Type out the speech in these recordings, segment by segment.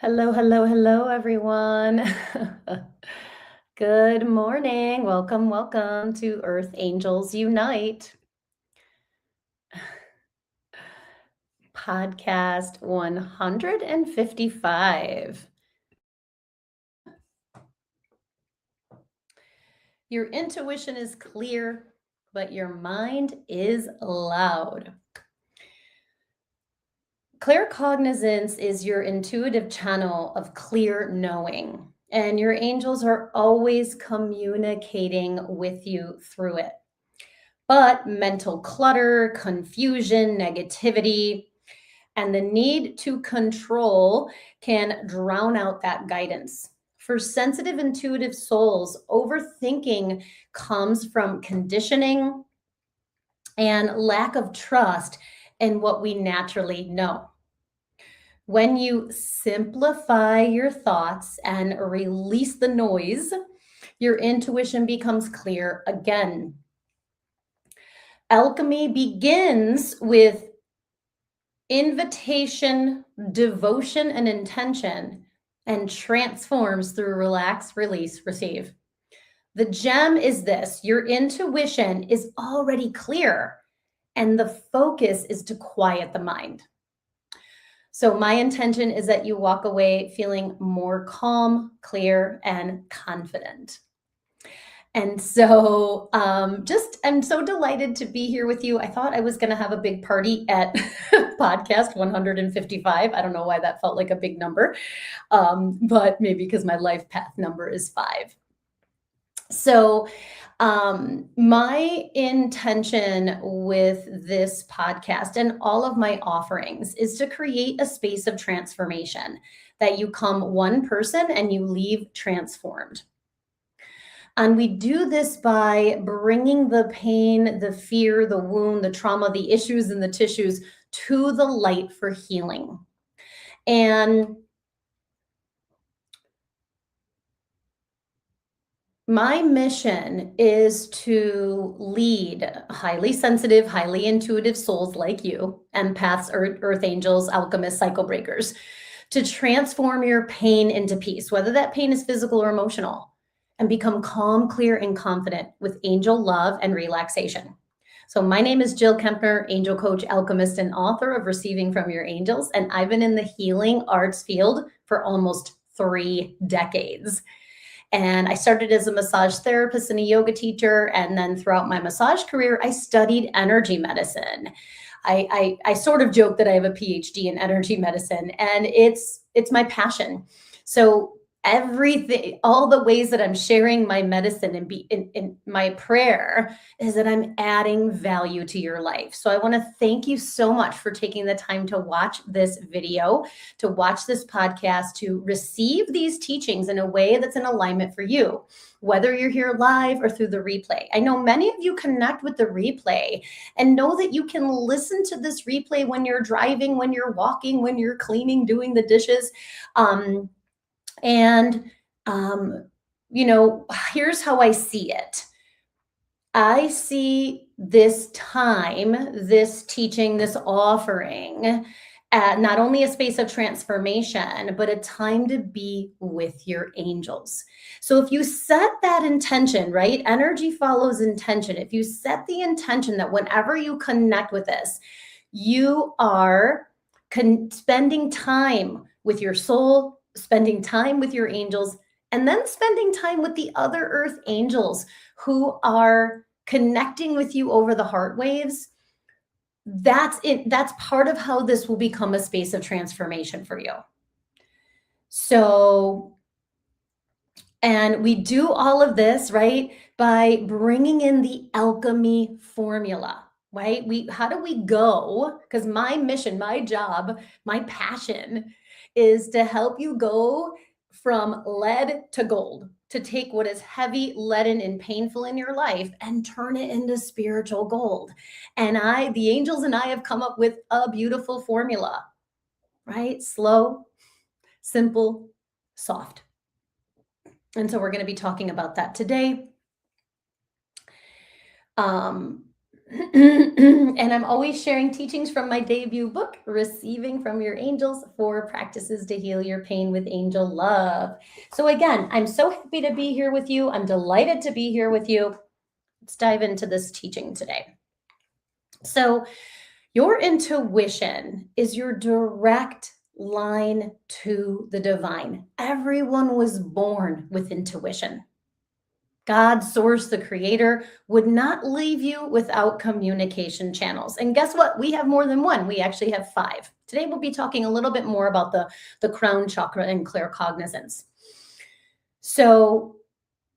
Hello, hello, hello, everyone. Good morning. Welcome, welcome to Earth Angels Unite, podcast 155. Your intuition is clear, but your mind is loud. Claircognizance is your intuitive channel of clear knowing, and your angels are always communicating with you through it. But mental clutter, confusion, negativity, and the need to control can drown out that guidance. For sensitive, intuitive souls, overthinking comes from conditioning and lack of trust in what we naturally know. When you simplify your thoughts and release the noise, your intuition becomes clear again. Alchemy begins with invitation, devotion, and intention, and transforms through relax, release, receive. The gem is this: your intuition is already clear, and the focus is to quiet the mind. So, my intention is that you walk away feeling more calm, clear, and confident. And so, I'm so delighted to be here with you. I thought I was going to have a big party at podcast 155. I don't know why that felt like a big number, but maybe because my life path number is 5. So, my intention with this podcast and all of my offerings is to create a space of transformation, that you come one person and you leave transformed. And we do this by bringing the pain, the fear, the wound, the trauma, the issues in the tissues to the light for healing. And my mission is to lead highly sensitive, highly intuitive souls like you, empaths, earth angels, alchemists, cycle breakers, to transform your pain into peace, whether that pain is physical or emotional, and become calm, clear, and confident with angel love and relaxation. So my name is Jill Kempner, angel coach, alchemist, and author of Receiving from Your Angels. And I've been in the healing arts field for almost 3 decades. And I started as a massage therapist and a yoga teacher. And then throughout my massage career, I studied energy medicine. I sort of joke that I have a PhD in energy medicine, and it's my passion. So everything, all the ways that I'm sharing my medicine and be in my prayer is that I'm adding value to your life. So I want to thank you so much for taking the time to watch this video, to watch this podcast, to receive these teachings in a way that's in alignment for you, whether you're here live or through the replay. I know many of you connect with the replay and know that you can listen to this replay when you're driving, when you're walking, when you're cleaning, doing the dishes. And, here's how I see it. I see this time, this teaching, this offering, not only a space of transformation, but a time to be with your angels. So if you set that intention, right? Energy follows intention. If you set the intention that whenever you connect with this, you are spending time with your soul, spending time with your angels, and then spending time with the other earth angels who are connecting with you over the heart waves. That's it. That's part of how this will become a space of transformation for you. So, and we do all of this, right, by bringing in the alchemy formula, right? How do we go? Because my mission, my job, my passion is to help you go from lead to gold, to take what is heavy, leaden, and painful in your life and turn it into spiritual gold. And the angels and I have come up with a beautiful formula, right? Slow, simple, soft. And so we're going to be talking about that today. And I'm always sharing teachings from my debut book, Receiving from Your Angels, 4 Practices to Heal Your Pain with Angel Love. So again, I'm so happy to be here with you. I'm delighted to be here with you. Let's dive into this teaching today. So your intuition is your direct line to the divine. Everyone was born with intuition. God, source, the creator, would not leave you without communication channels. And guess what? We have more than one. We actually have 5. Today, we'll be talking a little bit more about the crown chakra and claircognizance. So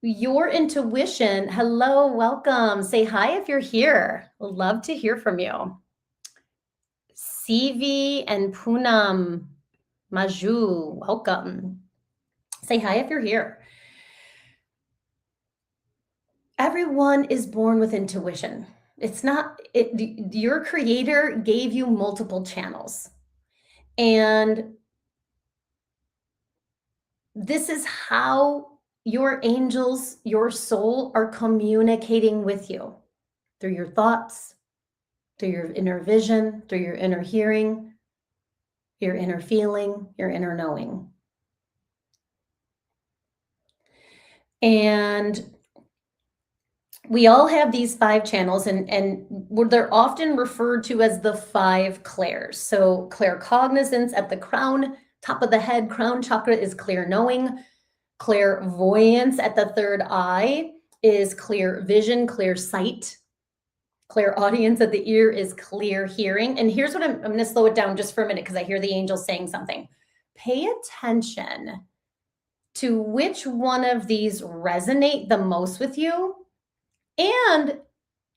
your intuition, hello, welcome. Say hi if you're here. We'd love to hear from you. Sivi and Poonam, Maju, welcome. Say hi if you're here. Everyone is born with intuition. It's not, your creator gave you multiple channels. And this is how your angels, your soul are communicating with you through your thoughts, through your inner vision, through your inner hearing, your inner feeling, your inner knowing. And we all have these 5 channels, and they're often referred to as the 5 clairs. So claircognizance at the crown, top of the head, crown chakra is clear knowing. Clairvoyance at the 3rd eye is clear vision, clear sight. Clairaudience at the ear is clear hearing. And here's what I'm going to slow it down just for a minute because I hear the angels saying something. Pay attention to which one of these resonate the most with you, and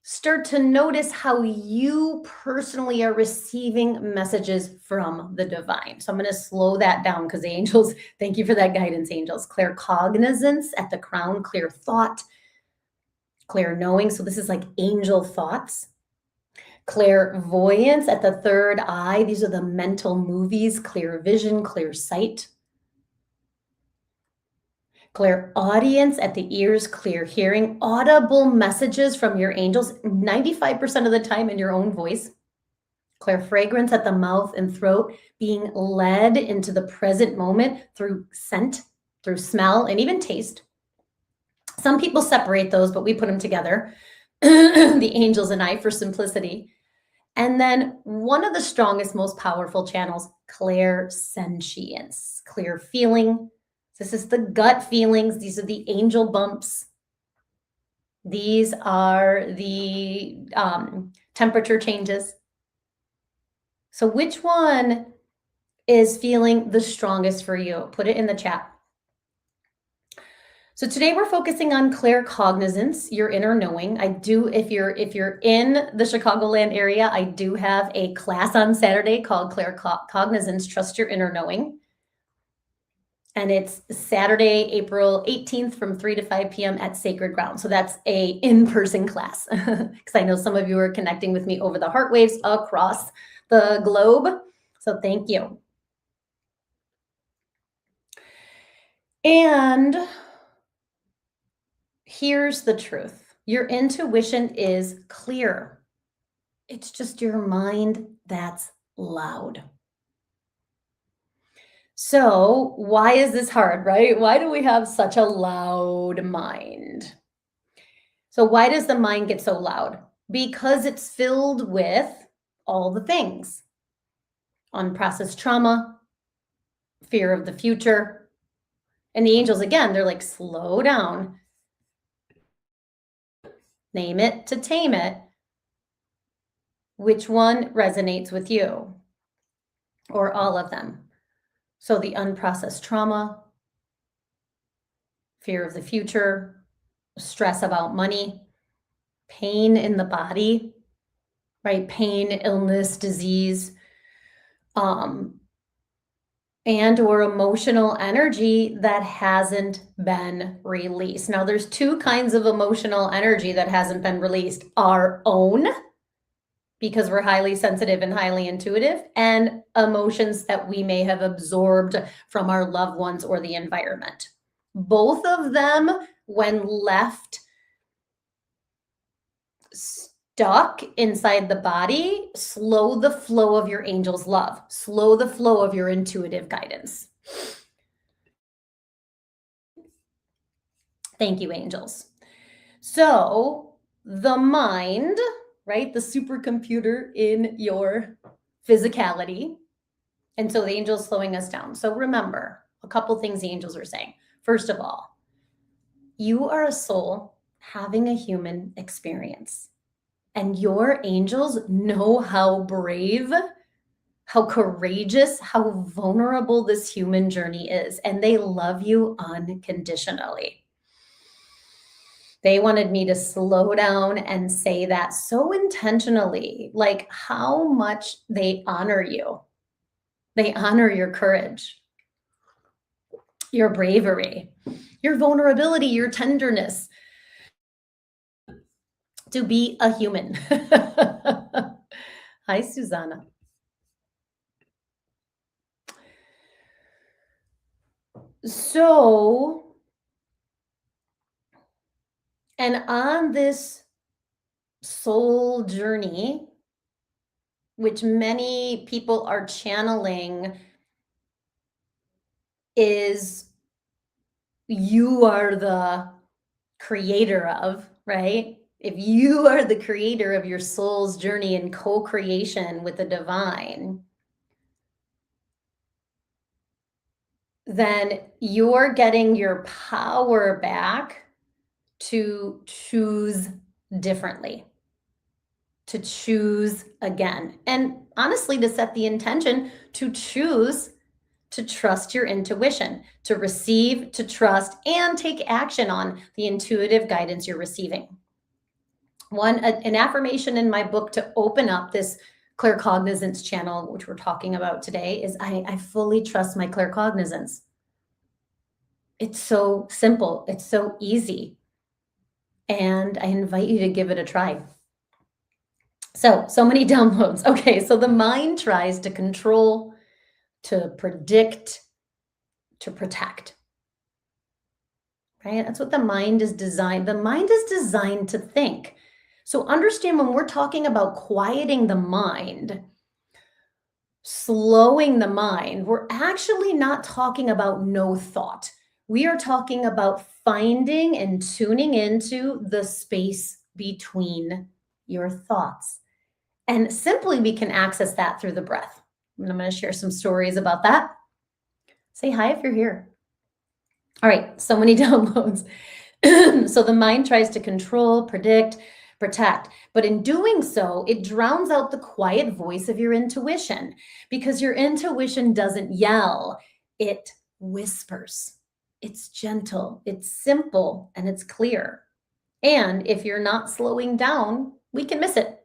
start to notice how you personally are receiving messages from the divine. So I'm going to slow that down because the angels, thank you for that guidance, angels. Claircognizance at the crown, clear thought, clear knowing. So this is like angel thoughts. Clairvoyance at the 3rd eye. These are the mental movies, clear vision, clear sight. Clairaudience at the ears, clear hearing, audible messages from your angels, 95% of the time in your own voice. Clairfragrance at the mouth and throat, being led into the present moment through scent, through smell, and even taste. Some people separate those, but we put them together, the angels and I, for simplicity. And then one of the strongest, most powerful channels, clairsentience, clear feeling. This is the gut feelings. These are the angel bumps. These are the temperature changes. So which one is feeling the strongest for you? Put it in the chat. So today we're focusing on claircognizance, your inner knowing. If you're in the Chicagoland area, I do have a class on Saturday called Claircognizance, Trust Your Inner Knowing. And it's Saturday, April 18th from 3 to 5 p.m. at Sacred Ground. So that's a in-person class because I know some of you are connecting with me over the heart waves across the globe. So thank you. And here's the truth. Your intuition is clear. It's just your mind that's loud. So why is this hard, right? Why do we have such a loud mind? So why does the mind get so loud? Because it's filled with all the things. Unprocessed trauma, fear of the future. And the angels, again, they're like, slow down. Name it to tame it. Which one resonates with you? Or all of them? So the unprocessed trauma, fear of the future, stress about money, pain in the body, right? Pain, illness, disease, and or emotional energy that hasn't been released. Now, there's 2 kinds of emotional energy that hasn't been released. Our own, because we're highly sensitive and highly intuitive, and emotions that we may have absorbed from our loved ones or the environment. Both of them, when left stuck inside the body, slow the flow of your angel's love, slow the flow of your intuitive guidance. Thank you, angels. So the mind, right, the supercomputer in your physicality. And so the angel's slowing us down. So remember a couple things the angels are saying. First of all, you are a soul having a human experience. And your angels know how brave, how courageous, how vulnerable this human journey is. And they love you unconditionally. They wanted me to slow down and say that so intentionally, like how much they honor you. They honor your courage, your bravery, your vulnerability, your tenderness to be a human. Hi, Susanna. So, and on this soul journey, which many people are channeling, is you are the creator of, right? If you are the creator of your soul's journey in co-creation with the divine, then you're getting your power back to choose differently, to choose again. And honestly, to set the intention to choose to trust your intuition, to receive, to trust, and take action on the intuitive guidance you're receiving. An affirmation in my book to open up this claircognizance channel, which we're talking about today, is I fully trust my claircognizance. It's so simple. It's so easy. And I invite you to give it a try. So many downloads. Okay, so the mind tries to control, to predict, to protect. Right? That's what the mind is designed. The mind is designed to think. So understand when we're talking about quieting the mind, slowing the mind, we're actually not talking about no thought. We are talking about finding and tuning into the space between your thoughts. And simply we can access that through the breath. And I'm going to share some stories about that. Say hi if you're here. All right, so many downloads. So the mind tries to control, predict, protect. But in doing so, it drowns out the quiet voice of your intuition because your intuition doesn't yell, it whispers. It's gentle, it's simple, and it's clear. And if you're not slowing down, we can miss it.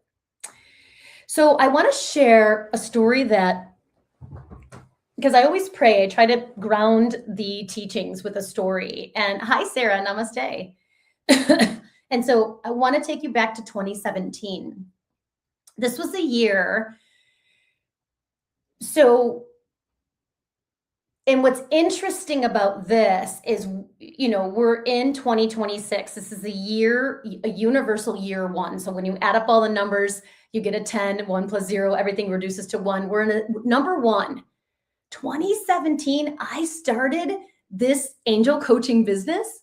So I want to share a story that, because I always pray, I try to ground the teachings with a story. And hi, Sarah, namaste. And so I want to take you back to 2017. This was a year. So, and what's interesting about this is, we're in 2026. This is a universal year one. So when you add up all the numbers, you get a 10, 1 plus 0, everything reduces to 1. We're in a number 1. 2017, I started this angel coaching business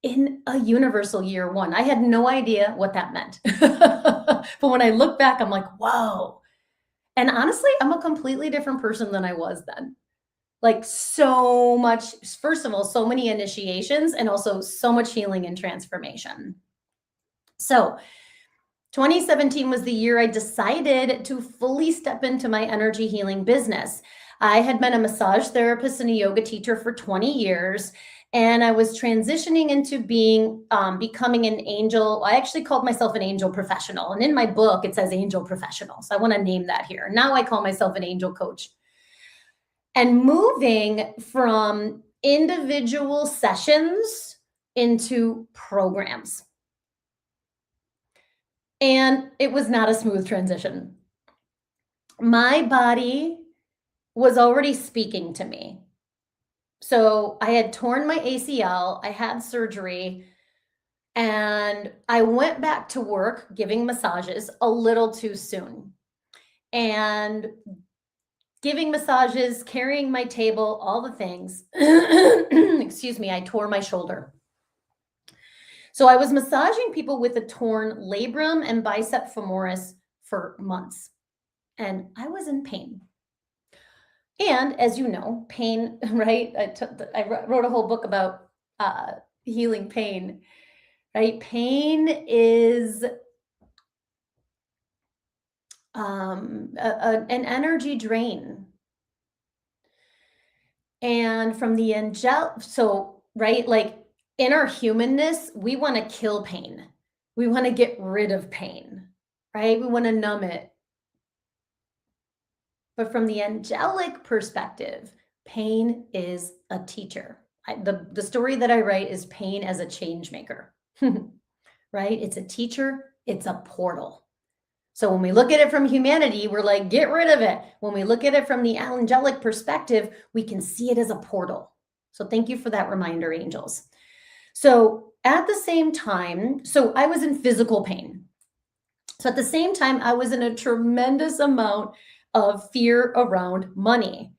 in a universal year 1. I had no idea what that meant. But when I look back, I'm like, whoa. And honestly, I'm a completely different person than I was then. Like so much, first of all, so many initiations and also so much healing and transformation. So 2017 was the year I decided to fully step into my energy healing business. I had been a massage therapist and a yoga teacher for 20 years, and I was transitioning into becoming an angel. I actually called myself an angel professional, and in my book, it says angel professional. So I want to name that here. Now I call myself an angel coach. And moving from individual sessions into programs. And it was not a smooth transition. My body was already speaking to me. So I had torn my ACL, I had surgery, And I went back to work giving massages a little too soon. And giving massages, carrying my table, all the things. Excuse me, I tore my shoulder. So I was massaging people with a torn labrum and bicep femoris for months, and I was in pain. And as you know, pain, right? I wrote a whole book about healing pain, right? Pain is an energy drain. And from the so, right, like in our humanness, we want to kill pain. We want to get rid of pain, right? We want to numb it. But from the angelic perspective, pain is a teacher. The story that I write is pain as a change maker, right? It's a teacher, it's a portal. So when we look at it from humanity, we're like, get rid of it. When we look at it from the angelic perspective, we can see it as a portal. So thank you for that reminder, angels. So at the same time, so I was in physical pain. So at the same time, I was in a tremendous amount of fear around money.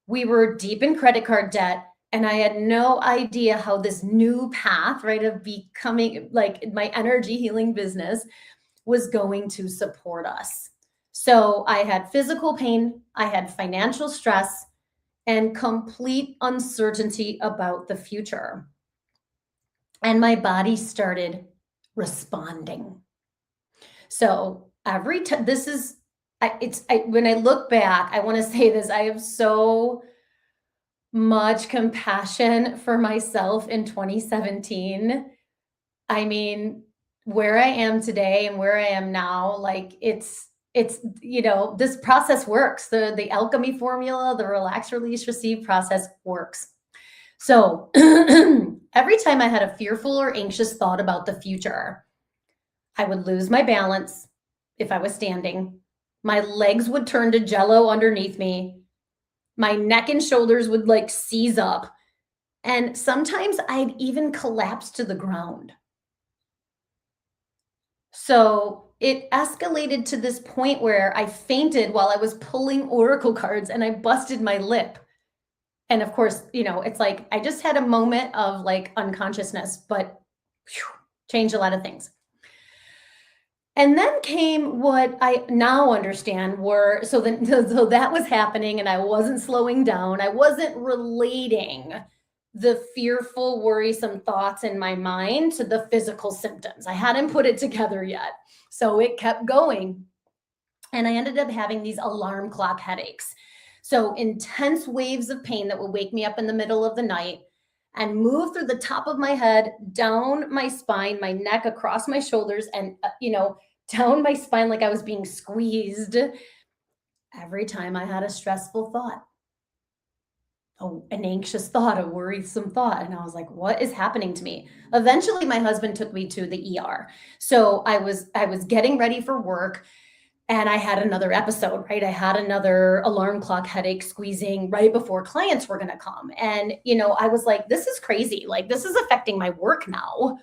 We were deep in credit card debt, and I had no idea how this new path, right, of becoming like my energy healing business was going to support us. So I had physical pain, I had financial stress, and complete uncertainty about the future. And my body started responding. So every time, this is, when I look back, I want to say this, I have so much compassion for myself in 2017. I mean, where I am today and where I am now, like it's, this process works. The alchemy formula, the relax, release, receive process works. So every time I had a fearful or anxious thought about the future, I would lose my balance if I was standing. My legs would turn to jello underneath me. My neck and shoulders would like seize up. And sometimes I'd even collapse to the ground. So it escalated to this point where I fainted while I was pulling oracle cards and I busted my lip. And of course, it's like I just had a moment of like unconsciousness, but changed a lot of things. And then came what I now understand so that was happening and I wasn't slowing down. I wasn't relating the fearful, worrisome thoughts in my mind to the physical symptoms. I hadn't put it together yet. So it kept going. And I ended up having these alarm clock headaches. So intense waves of pain that would wake me up in the middle of the night and move through the top of my head, down my spine, my neck, across my shoulders, and, down my spine like I was being squeezed every time I had a stressful thought, an anxious thought, a worrisome thought. And I was like, what is happening to me? Eventually, my husband took me to the ER. So I was getting ready for work. And I had another episode, right? I had another alarm clock headache squeezing right before clients were going to come. And, I was like, this is crazy. Like, this is affecting my work now.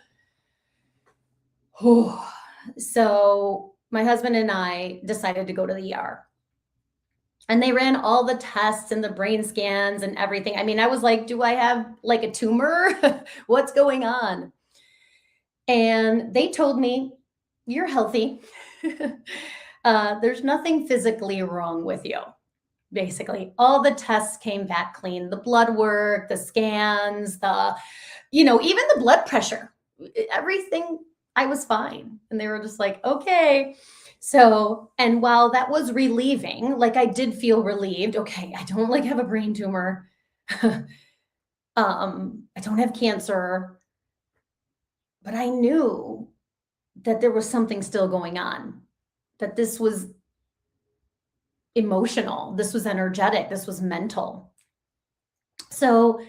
So my husband and I decided to go to the ER. And they ran all the tests and the brain scans and everything. I mean, I was like, do I have like a tumor? What's going on? And they told me, you're healthy. There's nothing physically wrong with you. Basically, all the tests came back clean. The blood work, the scans, even the blood pressure, everything, I was fine. And they were just like, okay. So, and while that was relieving, like I did feel relieved. Okay, I don't like have a brain tumor. I don't have cancer. But I knew that there was something still going on, that this was emotional, this was energetic, this was mental. So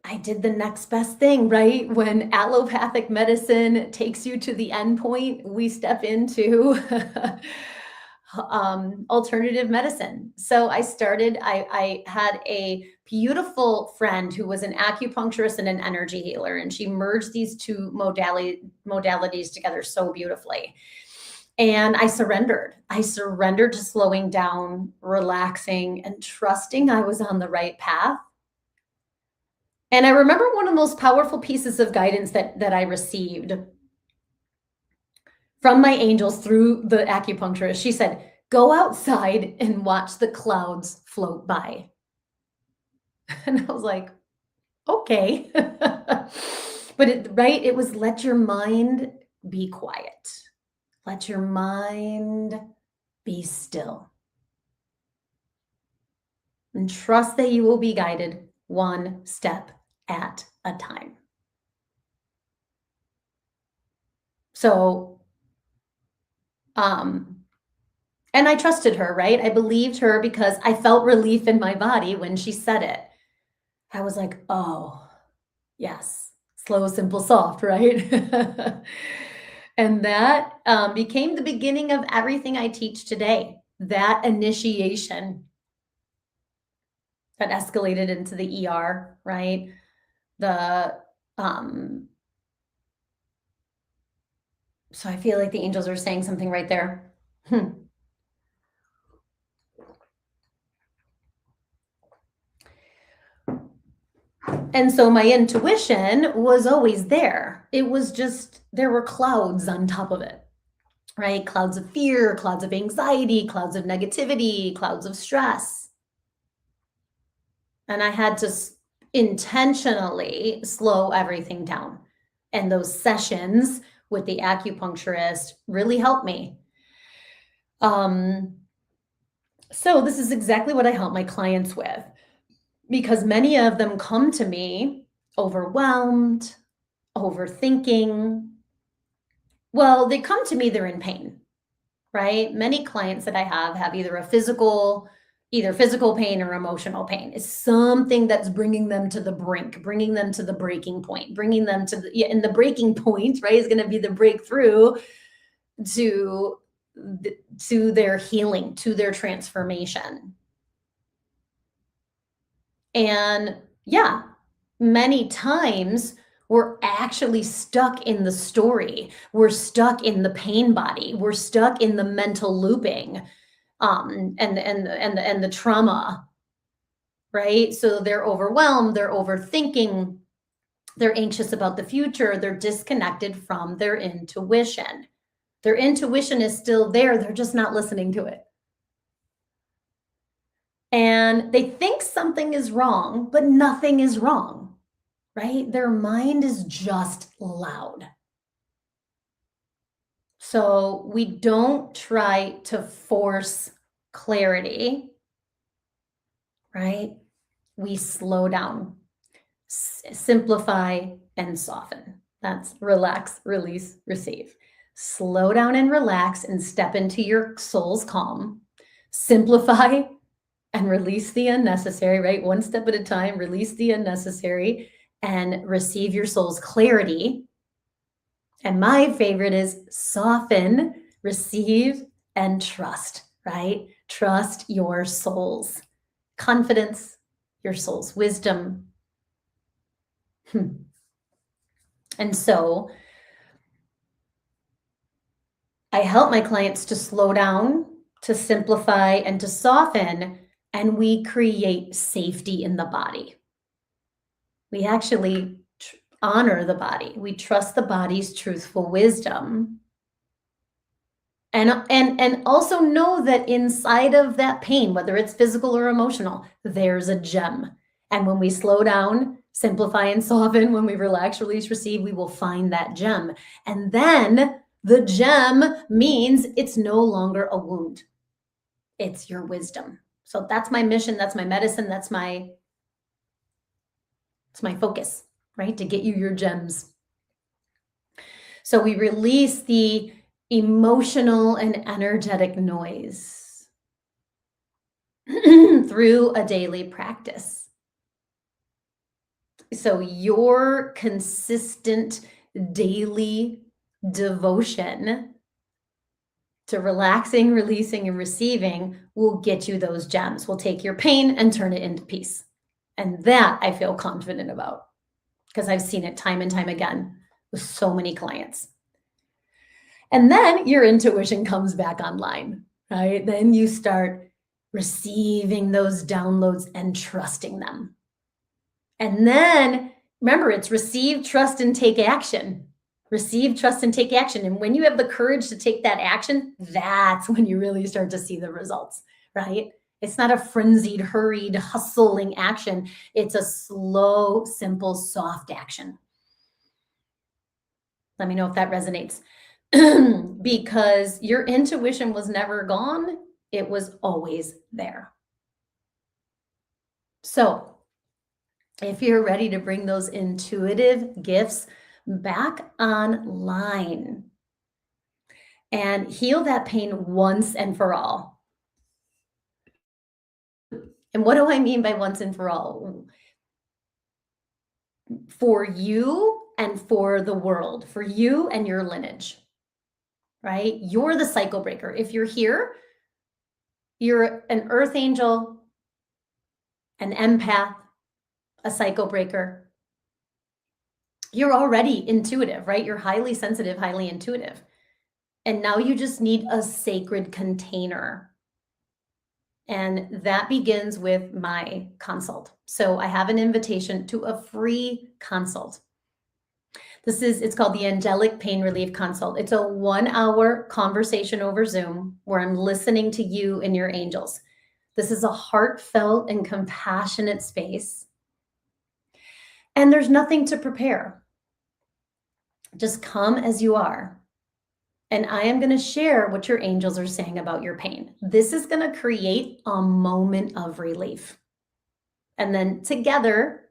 I did the next best thing, right? When allopathic medicine takes you to the end point, we step into alternative medicine. So I had a beautiful friend who was an acupuncturist and an energy healer, and she merged these two modalities together so beautifully. And I surrendered. I surrendered to slowing down, relaxing, and trusting I was on the right path. And I remember one of the most powerful pieces of guidance that I received from my angels through the acupuncturist. She said, "Go outside and watch the clouds float by." And I was like, okay. But it was let your mind be quiet. Let your mind be still. And trust that you will be guided one step at a time. So, and I trusted her, right? I believed her because I felt relief in my body when she said it. I was like, oh, yes, slow, simple, soft, right? And that became the beginning of everything I teach today. That initiation that escalated into the ER, right? The so I feel like the angels are saying something right there. And so my intuition was always there. It was just, there were clouds on top of it, right? Clouds of fear, clouds of anxiety, clouds of negativity, clouds of stress. And I had to intentionally slow everything down. And those sessions with the acupuncturist really helped me. So this is exactly what I help my clients with, because many of them come to me overwhelmed, overthinking. Well, they come to me, they're in pain, right? Many clients that I have either physical pain or emotional pain. It's something that's bringing them to the brink, bringing them to the breaking point, bringing them to and the breaking point, right, is going to be the breakthrough to their healing, to their transformation. And yeah, many times we're actually stuck in the story. We're stuck in the pain body. We're stuck in the mental looping, and the trauma, right? So they're overwhelmed, they're overthinking, they're anxious about the future, they're disconnected from their intuition. Their intuition is still there, they're just not listening to it. And they think something is wrong, but nothing is wrong, right? Their mind is just loud. So we don't try to force clarity, right? We slow down, simplify, and soften. That's relax, release, receive. Slow down and relax and step into your soul's calm. Simplify and release the unnecessary, right? One step at a time, release the unnecessary and receive your soul's clarity. And my favorite is soften, receive, and trust, right? Trust your soul's confidence, your soul's wisdom. And so I help my clients to slow down, to simplify, and to soften, and we create safety in the body. We actually honor the body. We trust the body's truthful wisdom. And also know that inside of that pain, whether it's physical or emotional, there's a gem. And when we slow down, simplify, and soften, when we relax, release, receive, we will find that gem. And then the gem means it's no longer a wound. It's your wisdom. So that's my mission. That's my medicine. It's my focus, right? To get you your gems. So we release the emotional and energetic noise through a daily practice. So your consistent daily devotion to relaxing, releasing, and receiving will get you those gems. Will take your pain and turn it into peace. And that I feel confident about because I've seen it time and time again with so many clients. And then your intuition comes back online, right? Then you start receiving those downloads and trusting them. And then remember, it's receive, trust, and take action. Receive, trust, and take action. And when you have the courage to take that action, that's when you really start to see the results, right? It's not a frenzied, hurried, hustling action. It's a slow, simple, soft action. Let me know if that resonates. Because your intuition was never gone. It was always there. So if you're ready to bring those intuitive gifts back online and heal that pain once and for all. And what do I mean by once and for all? For you and for the world, for you and your lineage, right? You're the cycle breaker. If you're here, you're an earth angel, an empath, a cycle breaker. You're already intuitive, right? You're highly sensitive, highly intuitive. And now you just need a sacred container. And that begins with my consult. So I have an invitation to a free consult. It's called the Angelic Pain Relief Consult. It's a 1-hour conversation over Zoom where I'm listening to you and your angels. This is a heartfelt and compassionate space. And there's nothing to prepare. Just come as you are. And I am going to share what your angels are saying about your pain. This is going to create a moment of relief. And then together,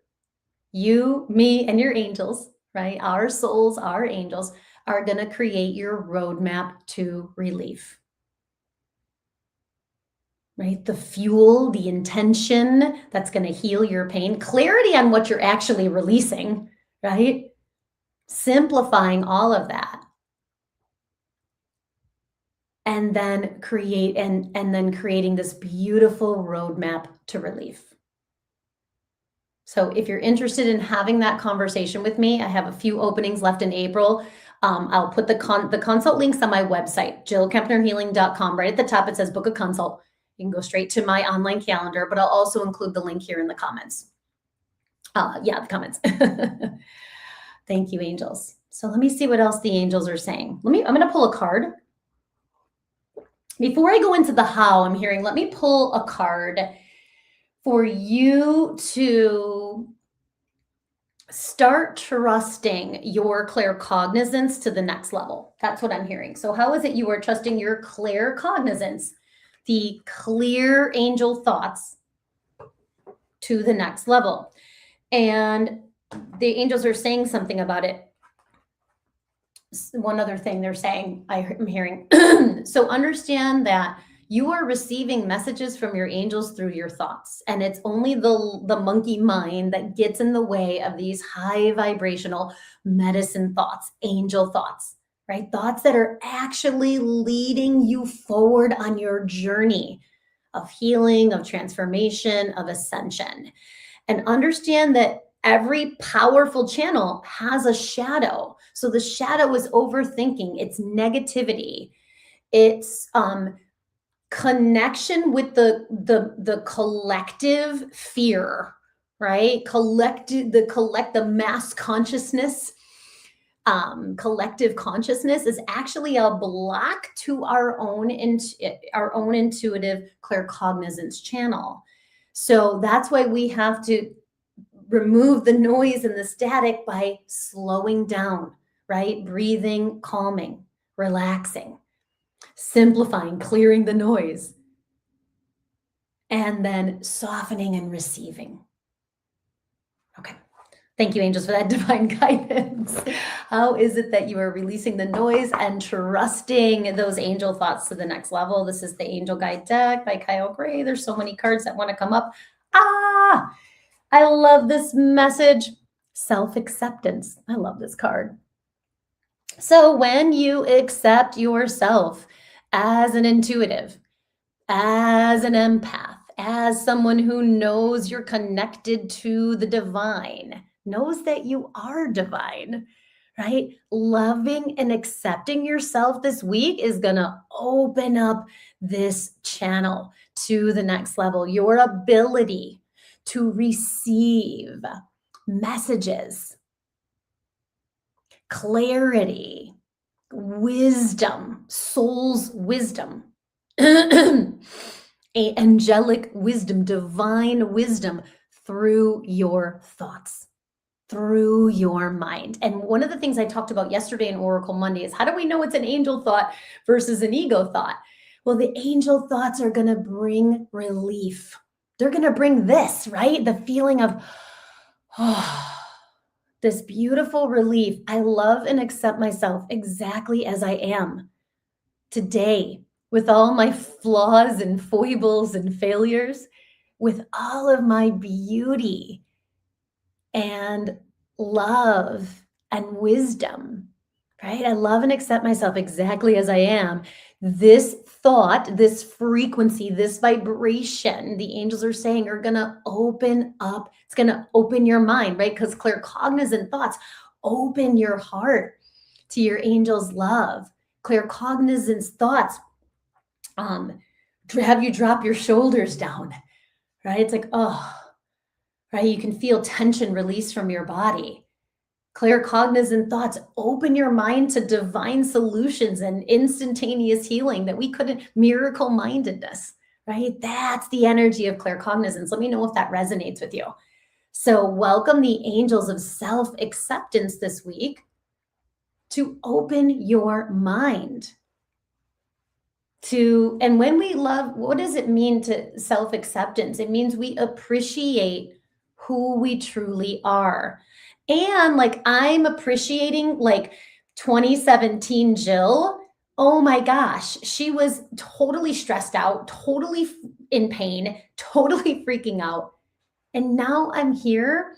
you, me, and your angels, right? Our souls, our angels are going to create your roadmap to relief. Right? The fuel, the intention that's going to heal your pain, clarity on what you're actually releasing, right? Simplifying all of that. And then creating this beautiful roadmap to relief. So if you're interested in having that conversation with me, I have a few openings left in April. I'll put the consult links on my website, jillkempnerhealing.com. Right at the top, it says book a consult. You can go straight to my online calendar, but I'll also include the link here in the comments. The comments. Thank you, angels. So let me see what else the angels are saying. I'm going to pull a card. Before I go into the how I'm hearing, let me pull a card for you to start trusting your claircognizance to the next level. That's what I'm hearing. So how is it you are trusting your claircognizance, the clear angel thoughts, to the next level? And the angels are saying something about it. One other thing they're saying, I'm hearing. So understand that you are receiving messages from your angels through your thoughts. And it's only the monkey mind that gets in the way of these high vibrational medicine thoughts, angel thoughts, right? Thoughts that are actually leading you forward on your journey of healing, of transformation, of ascension. And understand that every powerful channel has a shadow. So the shadow is overthinking, it's negativity, it's connection with the collective fear, right? The mass consciousness, collective consciousness is actually a block to our own intuitive claircognizance channel. So that's why we have to remove the noise and the static by slowing down, right? Breathing, calming, relaxing, simplifying, clearing the noise, and then softening and receiving. Okay. Thank you, angels, for that divine guidance. How is it that you are releasing the noise and trusting those angel thoughts to the next level? This is the Angel Guide deck by Kyle Gray. There's so many cards that want to come up. I love this message. Self-acceptance. I love this card. So when you accept yourself as an intuitive, as an empath, as someone who knows you're connected to the divine, knows that you are divine, right? Loving and accepting yourself this week is going to open up this channel to the next level. Your ability to receive messages, clarity, wisdom, soul's wisdom, angelic wisdom, divine wisdom through your thoughts, through your mind. And one of the things I talked about yesterday in Oracle Monday is how do we know it's an angel thought versus an ego thought? Well, the angel thoughts are going to bring relief. They're going to bring this, right? The feeling of, oh, this beautiful relief. I love and accept myself exactly as I am today, with all my flaws and foibles and failures, with all of my beauty and love and wisdom, right? I love and accept myself exactly as I am. This thought, this frequency, this vibration, the angels are saying are going to open up. It's going to open your mind, right? Because claircognizant thoughts open your heart to your angel's love. Claircognizance thoughts have you drop your shoulders down, right? It's like, oh, right? You can feel tension release from your body. Claircognizant thoughts open your mind to divine solutions and instantaneous healing that we couldn't, miracle mindedness, right? That's the energy of claircognizance. Let me know if that resonates with you. So welcome the angels of self-acceptance this week to open your mind to, and when we love, what does it mean to self-acceptance? It means we appreciate who we truly are. And like I'm appreciating like 2017 Jill. Oh my gosh, she was totally stressed out, totally in pain, totally freaking out. And now I'm here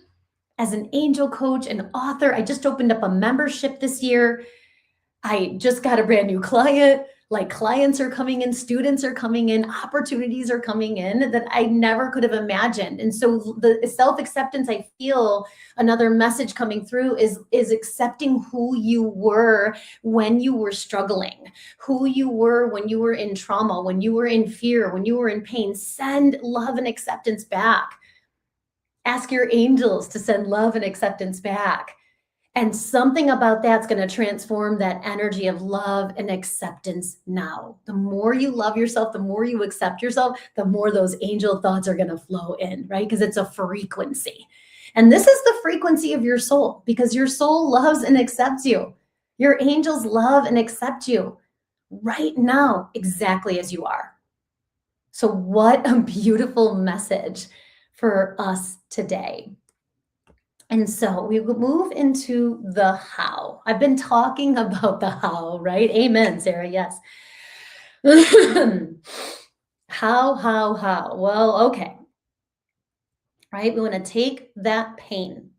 as an angel coach, an author. I just opened up a membership this year. I just got a brand new client. Like clients are coming in, students are coming in, opportunities are coming in that I never could have imagined. And so the self-acceptance, I feel another message coming through is accepting who you were when you were struggling, who you were when you were in trauma, when you were in fear, when you were in pain. Send love and acceptance back. Ask your angels to send love and acceptance back. And something about that's going to transform that energy of love and acceptance now. The more you love yourself, the more you accept yourself, the more those angel thoughts are going to flow in, right? Because it's a frequency. And this is the frequency of your soul, because your soul loves and accepts you. Your angels love and accept you right now, exactly as you are. So what a beautiful message for us today. And so we will move into the how. I've been talking about the how, right? Amen, Sarah, yes. How? Well, okay. Right, we want to take that pain.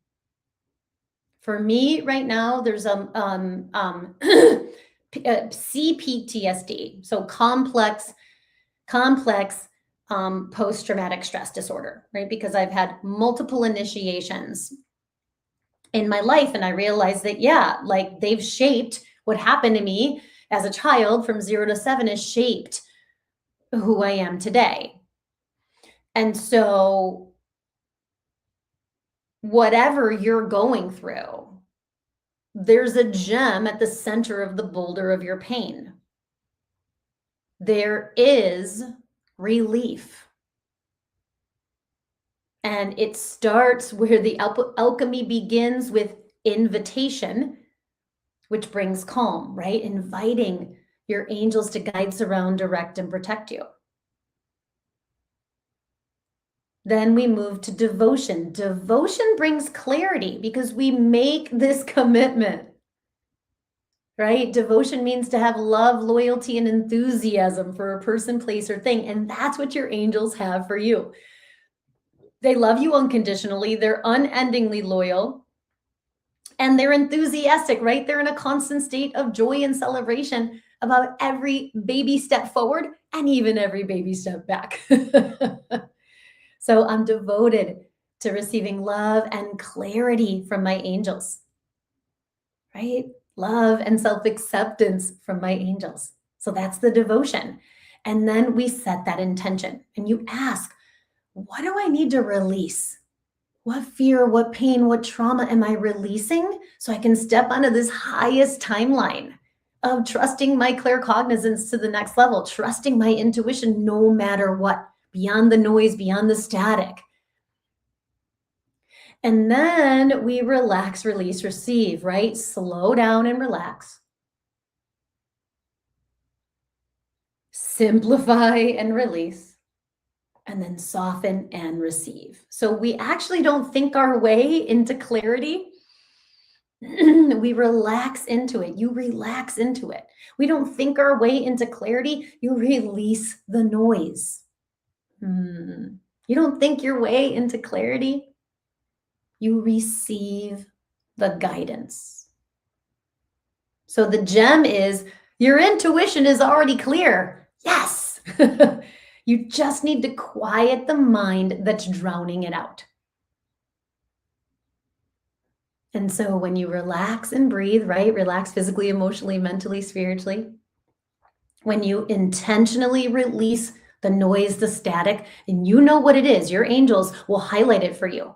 For me right now, there's CPTSD, so complex post-traumatic stress disorder, right? Because I've had multiple initiations in my life. And I realized that, yeah, like they've shaped what happened to me as a child from 0 to 7 has shaped who I am today. And so whatever you're going through, there's a gem at the center of the boulder of your pain. There is relief. And it starts where the alchemy begins, with invitation, which brings calm, right? Inviting your angels to guide, surround, direct, and protect you. Then we move to devotion. Devotion brings clarity because we make this commitment, right? Devotion means to have love, loyalty, and enthusiasm for a person, place, or thing. And that's what your angels have for you. They love you unconditionally. They're unendingly loyal. And they're enthusiastic, right? They're in a constant state of joy and celebration about every baby step forward and even every baby step back. So I'm devoted to receiving love and clarity from my angels, right? Love and self acceptance from my angels. So that's the devotion. And then we set that intention and you ask, what do I need to release? What fear, what pain, what trauma am I releasing so I can step onto this highest timeline of trusting my claircognizance to the next level, trusting my intuition no matter what, beyond the noise, beyond the static. And then we relax, release, receive, right? Slow down and relax. Simplify and release. And then soften and receive. So we actually don't think our way into clarity. We relax into it. You relax into it. We don't think our way into clarity. You release the noise. You don't think your way into clarity. You receive the guidance. So the gem is your intuition is already clear. Yes. You just need to quiet the mind that's drowning it out. And so when you relax and breathe, right? Relax physically, emotionally, mentally, spiritually. When you intentionally release the noise, the static, and you know what it is, your angels will highlight it for you.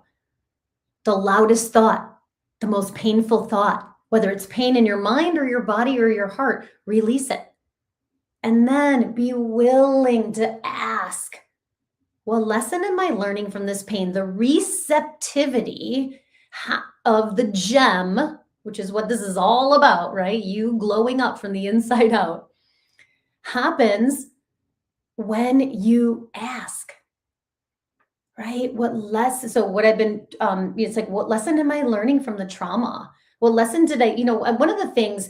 The loudest thought, the most painful thought, whether it's pain in your mind or your body or your heart, release it. And then be willing to ask, what lesson am I learning from this pain? The receptivity of the gem, which is what this is all about, right? You glowing up from the inside out, happens when you ask, right? So what I've been, it's like, what lesson am I learning from the trauma? What lesson did I, one of the things,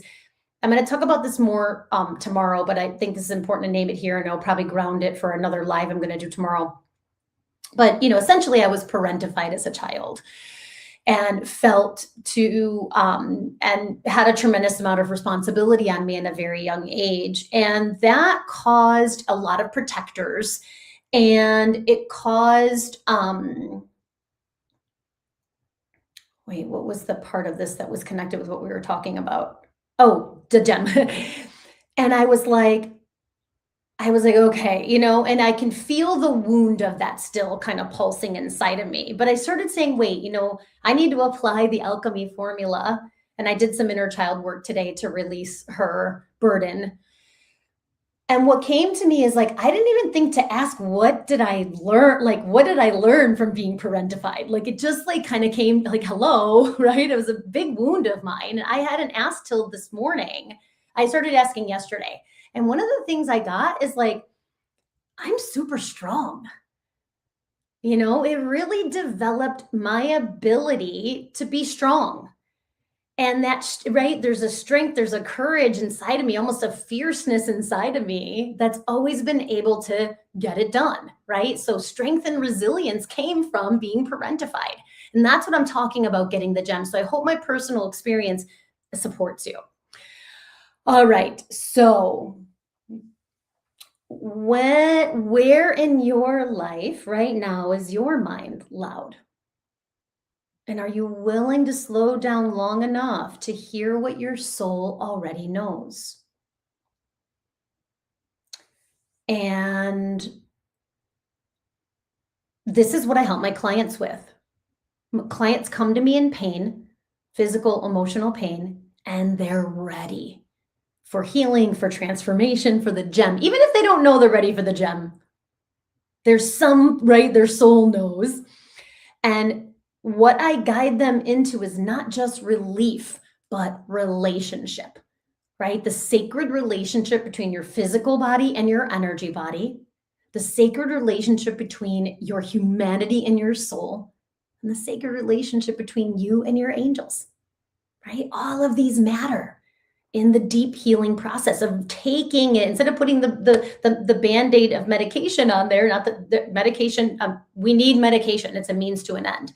I'm going to talk about this more tomorrow, but I think this is important to name it here, and I'll probably ground it for another live I'm going to do tomorrow. But, essentially I was parentified as a child and felt and had a tremendous amount of responsibility on me at a very young age. And that caused a lot of protectors, and it caused, what was the part of this that was connected with what we were talking about? Oh, the gem. And I was like, okay, and I can feel the wound of that still kind of pulsing inside of me. But I started saying, wait, I need to apply the alchemy formula. And I did some inner child work today to release her burden. And what came to me is like, I didn't even think to ask, what did I learn? Like, what did I learn from being parentified? Like, it just kind of came like, hello, right? It was a big wound of mine. And I hadn't asked till this morning. I started asking yesterday. And one of the things I got is like, I'm super strong. It really developed my ability to be strong. And that's right. There's a strength, there's a courage inside of me, almost a fierceness inside of me that's always been able to get it done, right? So strength and resilience came from being parentified. And that's what I'm talking about, getting the gem. So I hope my personal experience supports you. All right. So where in your life right now is your mind loud? And are you willing to slow down long enough to hear what your soul already knows? And this is what I help my clients with. Clients come to me in pain, physical, emotional pain, and they're ready for healing, for transformation, for the gem. Even if they don't know they're ready for the gem, there's their soul knows. And what I guide them into is not just relief, but relationship, right? The sacred relationship between your physical body and your energy body, the sacred relationship between your humanity and your soul, and the sacred relationship between you and your angels, right? All of these matter in the deep healing process of taking it, instead of putting the Band-Aid of medication on there, not the medication, we need medication, it's a means to an end,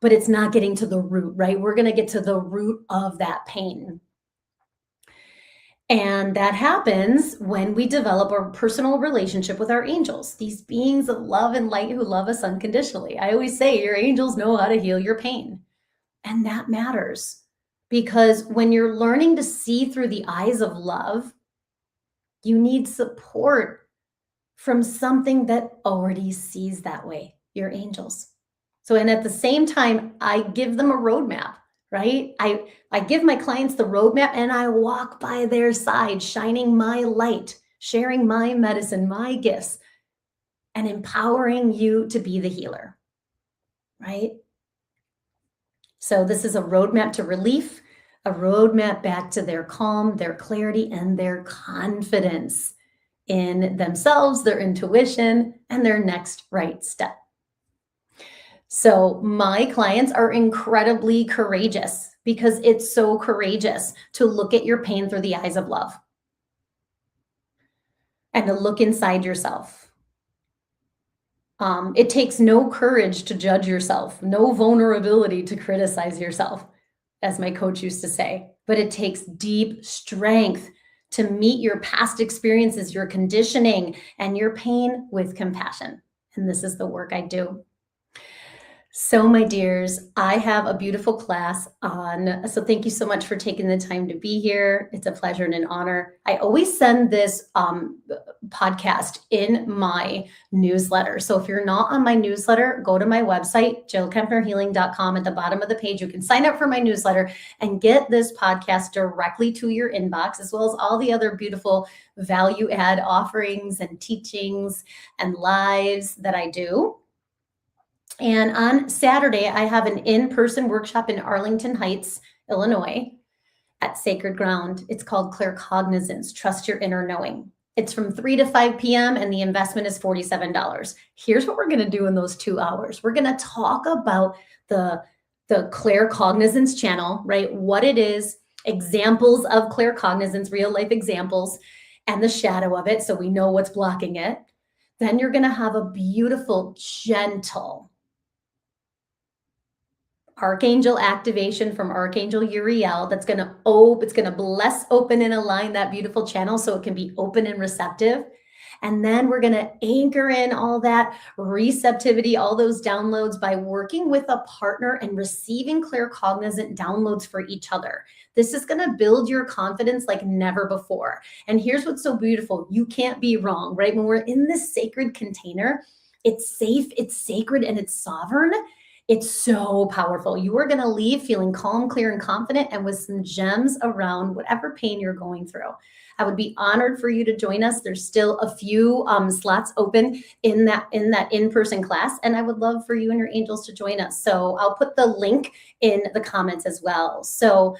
but it's not getting to the root, right? We're going to get to the root of that pain. And that happens when we develop a personal relationship with our angels, these beings of love and light who love us unconditionally. I always say your angels know how to heal your pain. And that matters because when you're learning to see through the eyes of love, you need support from something that already sees that way, your angels. So, and at the same time, I give them a roadmap, right? I give my clients the roadmap and I walk by their side, shining my light, sharing my medicine, my gifts, and empowering you to be the healer, right? So, this is a roadmap to relief, a roadmap back to their calm, their clarity, and their confidence in themselves, their intuition, and their next right step. So, my clients are incredibly courageous because it's so courageous to look at your pain through the eyes of love and to look inside yourself. It takes no courage to judge yourself, no vulnerability to criticize yourself, as my coach used to say, but it takes deep strength to meet your past experiences, your conditioning, and your pain with compassion. And this is the work I do. So, my dears, I have a beautiful class on. So, thank you so much for taking the time to be here. It's a pleasure and an honor. I always send this podcast in my newsletter. So, if you're not on my newsletter, go to my website, jillkempnerhealing.com. At the bottom of the page, you can sign up for my newsletter and get this podcast directly to your inbox, as well as all the other beautiful value add offerings and teachings and lives that I do. And on Saturday, I have an in-person workshop in Arlington Heights, Illinois, at Sacred Ground. It's called Claircognizance, Trust Your Inner Knowing. It's from 3 to 5 p.m. and the investment is $47. Here's what we're going to do in those 2 hours. We're going to talk about the Claircognizance channel, right? What it is, examples of claircognizance, real life examples, and the shadow of it, so we know what's blocking it. Then you're going to have a beautiful, gentle archangel activation from Archangel Uriel that's going to it's going to bless, open, and align that beautiful channel so it can be open and receptive. And then we're going to anchor in all that receptivity, all those downloads by working with a partner and receiving claircognizant downloads for each other. This is going to build your confidence like never before. And here's what's so beautiful. You can't be wrong, right? When we're in this sacred container, it's safe, it's sacred, and it's sovereign. It's so powerful. You are going to leave feeling calm, clear, and confident, and with some gems around whatever pain you're going through. I would be honored for you to join us. There's still a few slots open in that in-person class, and I would love for you and your angels to join us. So I'll put the link in the comments as well. So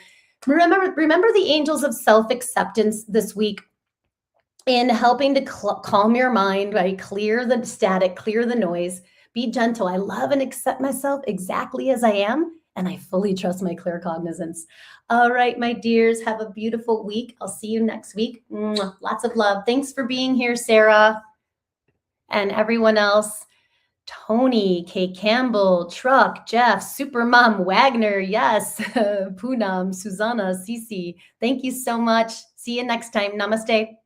remember the angels of self-acceptance this week in helping to calm your mind, right? Clear the static, clear the noise. Be gentle. I love and accept myself exactly as I am, and I fully trust my claircognizance. All right, my dears, have a beautiful week. I'll see you next week. Mwah. Lots of love. Thanks for being here, Sarah, and everyone else. Tony, Kay Campbell, Truck, Jeff, Supermom, Wagner, yes, Poonam, Susanna, Cece. Thank you so much. See you next time. Namaste.